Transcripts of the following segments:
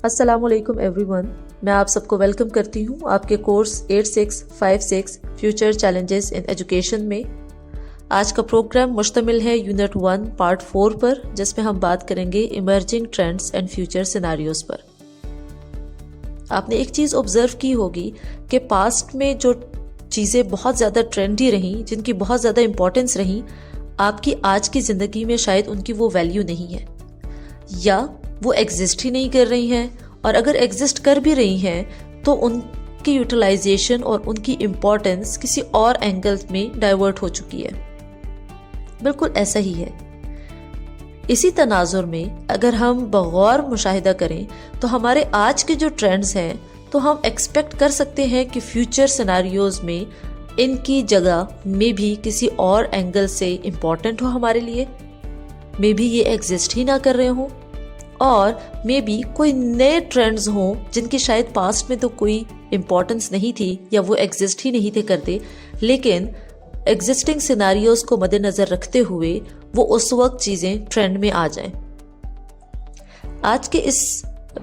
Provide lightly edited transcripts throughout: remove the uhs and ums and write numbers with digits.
السلام علیکم every one, میں آپ سب کو ویلکم کرتی ہوں آپ کے course 8656 future challenges in education میں۔ آج کا پروگرام مشتمل ہے یونٹ 1 پارٹ 4 پر، جس میں ہم بات کریں گے emerging trends and future scenarios پر۔ آپ نے ایک چیز آبزرو کی ہوگی کہ پاسٹ میں جو چیزیں بہت زیادہ ٹرینڈی رہیں، جن کی بہت زیادہ امپورٹنس رہیں، آپ کی آج کی زندگی میں شاید ان کی وہ ویلیو نہیں ہے، یا وہ ایگزسٹ ہی نہیں کر رہی ہیں، اور اگر ایگزسٹ کر بھی رہی ہیں تو ان کی یوٹیلائزیشن اور ان کی امپورٹنس کسی اور اینگل میں ڈائیورٹ ہو چکی ہے۔ بالکل ایسا ہی ہے۔ اسی تناظر میں اگر ہم بغور مشاہدہ کریں تو ہمارے آج کے جو ٹرینڈز ہیں تو ہم ایکسپیکٹ کر سکتے ہیں کہ فیوچر سیناریوز میں ان کی جگہ میں بھی کسی اور اینگل سے امپورٹنٹ ہو ہمارے لیے، میں بھی یہ ایگزسٹ ہی نہ کر رہے ہوں، اور میں بھی کوئی نئے ٹرینڈز ہوں جن کی شاید پاسٹ میں تو کوئی امپورٹنس نہیں تھی یا وہ ایگزسٹ ہی نہیں تھے کرتے، لیکن ایگزسٹنگ سیناریوز کو مد نظر رکھتے ہوئے وہ اس وقت چیزیں ٹرینڈ میں آ جائیں۔ آج کے اس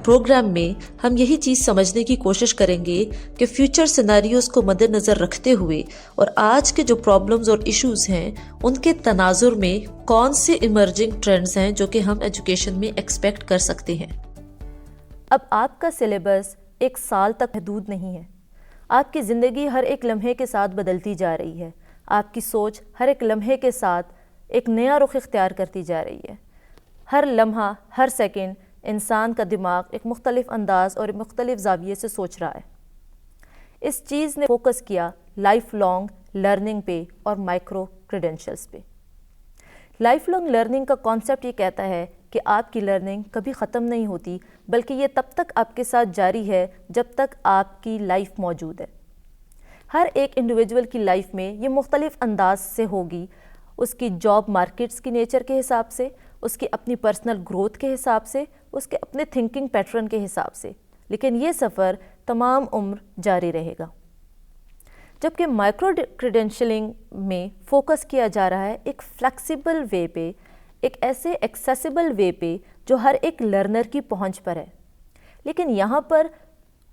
پروگرام میں ہم یہی چیز سمجھنے کی کوشش کریں گے کہ فیوچر سیناریوز کو مد نظر رکھتے ہوئے اور آج کے جو پرابلمز اور ایشوز ہیں ان کے تناظر میں کون سے ایمرجنگ ٹرینڈز ہیں جو کہ ہم ایجوکیشن میں ایکسپیکٹ کر سکتے ہیں۔ اب آپ کا سلیبس ایک سال تک محدود نہیں ہے۔ آپ کی زندگی ہر ایک لمحے کے ساتھ بدلتی جا رہی ہے۔ آپ کی سوچ ہر ایک لمحے کے ساتھ ایک نیا رخ اختیار کرتی جا رہی ہے۔ ہر لمحہ، ہر سیکنڈ انسان کا دماغ ایک مختلف انداز اور مختلف زاویے سے سوچ رہا ہے۔ اس چیز نے فوکس کیا لائف لانگ لرننگ پہ اور مائکرو کریڈینشلز پہ۔ لائف لانگ لرننگ کا کانسیپٹ یہ کہتا ہے کہ آپ کی لرننگ کبھی ختم نہیں ہوتی، بلکہ یہ تب تک آپ کے ساتھ جاری ہے جب تک آپ کی لائف موجود ہے۔ ہر ایک انڈیویجول کی لائف میں یہ مختلف انداز سے ہوگی، اس کی جاب مارکیٹس کی نیچر کے حساب سے، اس کی اپنی پرسنل گروتھ کے حساب سے، اس کے اپنے تھنکنگ پیٹرن کے حساب سے، لیکن یہ سفر تمام عمر جاری رہے گا۔ جبکہ مائکرو کریڈینشلنگ میں فوکس کیا جا رہا ہے ایک فلیکسیبل وے پہ، ایک ایسے ایکسیسیبل وے پہ جو ہر ایک لرنر کی پہنچ پر ہے، لیکن یہاں پر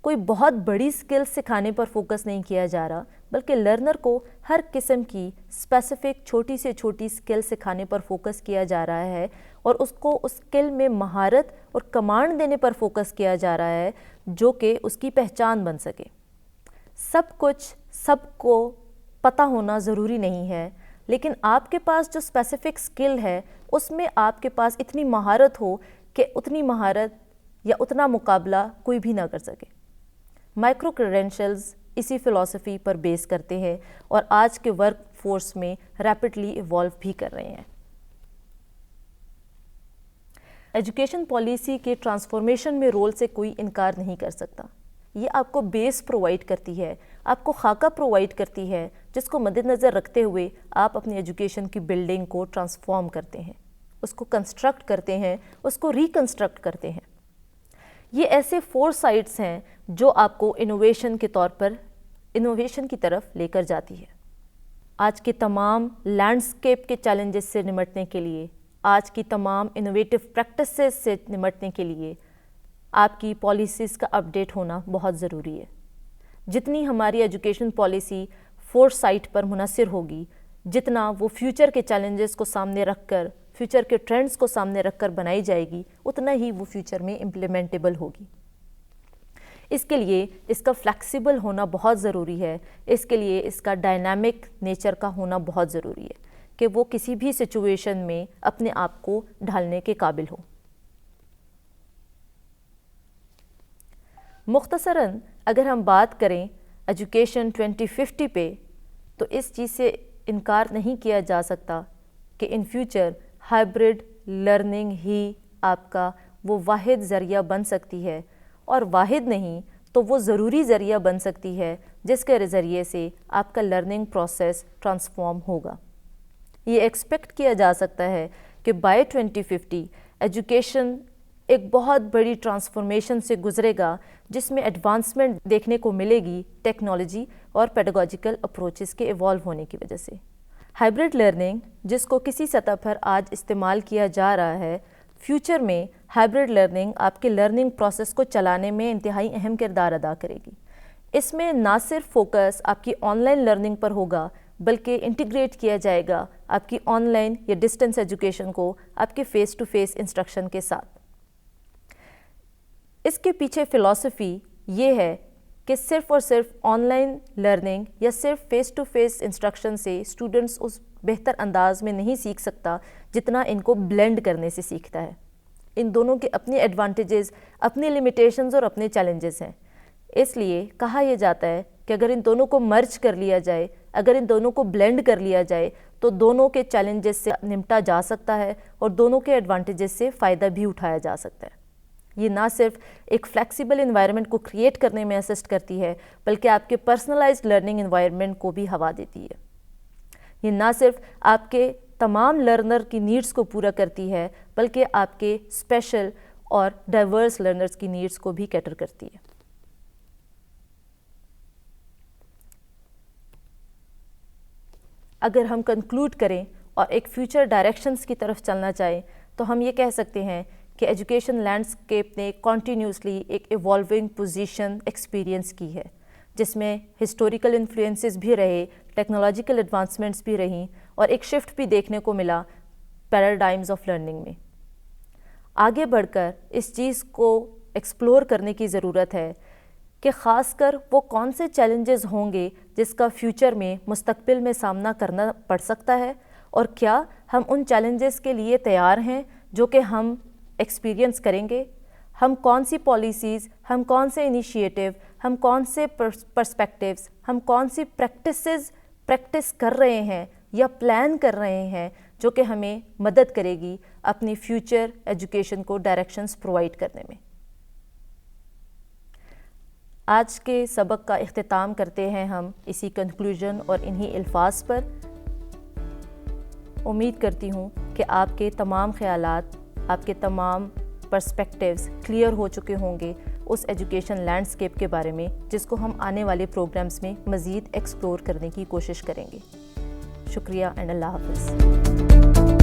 کوئی بہت بڑی سکل سکھانے پر فوکس نہیں کیا جا رہا، بلکہ لرنر کو ہر قسم کی اسپیسیفک چھوٹی سے چھوٹی سکل سکھانے پر فوکس کیا جا رہا ہے، اور اس کو اس سکل میں مہارت اور کمانڈ دینے پر فوکس کیا جا رہا ہے جو کہ اس کی پہچان بن سکے۔ سب کچھ سب کو پتہ ہونا ضروری نہیں ہے، لیکن آپ کے پاس جو اسپیسیفک سکل ہے اس میں آپ کے پاس اتنی مہارت ہو کہ اتنی مہارت یا اتنا مقابلہ کوئی بھی نہ کر سکے۔ مائکرو کریڈینشلز اسی فلسفی پر بیس کرتے ہیں اور آج کے ورک فورس میں ریپڈلی ایوالو بھی کر رہے ہیں۔ ایجوکیشن پالیسی کے ٹرانسفارمیشن میں رول سے کوئی انکار نہیں کر سکتا۔ یہ آپ کو بیس پرووائڈ کرتی ہے، آپ کو خاکہ پرووائڈ کرتی ہے، جس کو مد نظر رکھتے ہوئے آپ اپنی ایجوکیشن کی بلڈنگ کو ٹرانسفارم کرتے ہیں، اس کو کنسٹرکٹ کرتے ہیں، اس کو ریکنسٹرکٹ کرتے ہیں۔ یہ ایسے فور سائٹس ہیں جو آپ کو انوویشن کے طور پر انوویشن کی طرف لے کر جاتی ہے۔ آج کے تمام لینڈسکیپ کے چیلنجز سے نمٹنے کے لیے، آج کی تمام انوویٹو پریکٹسز سے نمٹنے کے لیے آپ کی پالیسیز کا اپڈیٹ ہونا بہت ضروری ہے۔ جتنی ہماری ایجوکیشن پالیسی فور سائٹ پر منحصر ہوگی، جتنا وہ فیوچر کے چیلنجز کو سامنے رکھ کر، فیوچر کے ٹرینڈز کو سامنے رکھ کر بنائی جائے گی، اتنا ہی وہ فیوچر میں امپلیمنٹیبل ہوگی۔ اس کے لیے اس کا فلیکسیبل ہونا بہت ضروری ہے، اس کے لیے اس کا ڈائنامک نیچر کا ہونا بہت ضروری ہے کہ وہ کسی بھی سچویشن میں اپنے آپ کو ڈھالنے کے قابل ہو۔ مختصراً اگر ہم بات کریں ایجوکیشن 2050 پہ، تو اس چیز سے انکار نہیں کیا جا سکتا کہ ان فیوچر ہائبرڈ لرننگ ہی آپ کا وہ واحد ذریعہ بن سکتی ہے، اور واحد نہیں تو وہ ضروری ذریعہ بن سکتی ہے جس کے ذریعے سے آپ کا لرننگ پروسیس ٹرانسفارم ہوگا۔ یہ ایکسپیکٹ کیا جا سکتا ہے کہ بائی 2050 ایجوکیشن ایک بہت بڑی ٹرانسفارمیشن سے گزرے گا، جس میں ایڈوانسمنٹ دیکھنے کو ملے گی ٹیکنالوجی اور پیڈاگوجیکل اپروچز کے ایوالو ہونے کی وجہ سے۔ ہائبرڈ لرننگ جس کو کسی سطح پر آج استعمال کیا جا رہا ہے، فیوچر میں ہائبرڈ لرننگ آپ کے لرننگ پروسیس کو چلانے میں انتہائی اہم کردار ادا کرے گی۔ اس میں نہ صرف فوکس آپ کی آن لائن لرننگ پر ہوگا بلکہ انٹیگریٹ کیا جائے گا آپ کی آن لائن یا ڈسٹینس ایجوکیشن کو آپ کے فیس ٹو فیس انسٹرکشن کے ساتھ۔ اس کے پیچھے فلسفی یہ ہے کہ صرف اور صرف آن لائن لرننگ یا صرف فیس ٹو فیس انسٹرکشن سے اسٹوڈنٹس اس بہتر انداز میں نہیں سیکھ سکتا جتنا ان کو بلینڈ کرنے سے سیکھتا ہے۔ ان دونوں کے اپنے ایڈوانٹیجز، اپنی لیمیٹیشنز اور اپنے چیلنجز ہیں۔ اس لیے کہا یہ جاتا ہے کہ اگر ان دونوں کو مرج کر لیا جائے، اگر ان دونوں کو بلینڈ کر لیا جائے تو دونوں کے چیلنجز سے نمٹا جا سکتا ہے اور دونوں کے ایڈوانٹیجز سے فائدہ بھی اٹھایا جا سکتا ہے۔ یہ نہ صرف ایک فلیکسیبل انوائرمنٹ کو کریٹ کرنے میں اسسٹ کرتی ہے بلکہ آپ کے پرسنلائزڈ لرننگ انوائرمنٹ کو بھی ہوا دیتی ہے۔ یہ نہ صرف آپ کے تمام لرنر کی نیڈز کو پورا کرتی ہے بلکہ آپ کے اسپیشل اور ڈائیورس لرنرز کی نیڈز کو بھی کیٹر کرتی ہے۔ اگر ہم کنکلوڈ کریں اور ایک فیوچر ڈائریکشنز کی طرف چلنا چاہیں تو ہم یہ کہہ سکتے ہیں کہ ایجوکیشن لینڈسکیپ نے کنٹینیوسلی ایک ایوالونگ پوزیشن ایکسپیرینس کی ہے، جس میں ہسٹوریکل انفلوئنسز بھی رہے، ٹیکنالوجیکل ایڈوانسمنٹس بھی رہیں اور ایک شفٹ بھی دیکھنے کو ملا پیراڈائمز آف لرننگ میں۔ آگے بڑھ کر اس چیز کو ایکسپلور کرنے کی ضرورت ہے کہ خاص کر وہ کون سے چیلنجز ہوں گے جس کا فیوچر میں مستقبل میں سامنا کرنا پڑ سکتا ہے، اور کیا ہم ان چیلنجز کے لیے تیار ہیں جو کہ ہم ایکسپیرینس کریں گے۔ ہم کون سی پالیسیز، ہم کون سے انیشیٹو، ہم کون سے پرسپیکٹیوز، ہم کون سی پریکٹس کر رہے ہیں یا پلان کر رہے ہیں جو کہ ہمیں مدد کرے گی اپنی فیوچر ایجوکیشن کو ڈائریکشنز پرووائڈ کرنے میں۔ آج کے سبق کا اختتام کرتے ہیں ہم اسی کنکلوژن اور انہی الفاظ پر۔ امید کرتی ہوں کہ آپ کے تمام خیالات، آپ کے تمام پرسپیکٹیوز کلیئر ہو چکے ہوں گے اس ایجوکیشن لینڈسکیپ کے بارے میں جس کو ہم آنے والے پروگرامز میں مزید ایکسپلور کرنے کی کوشش کریں گے۔ شکریہ اینڈ اللہ حافظ۔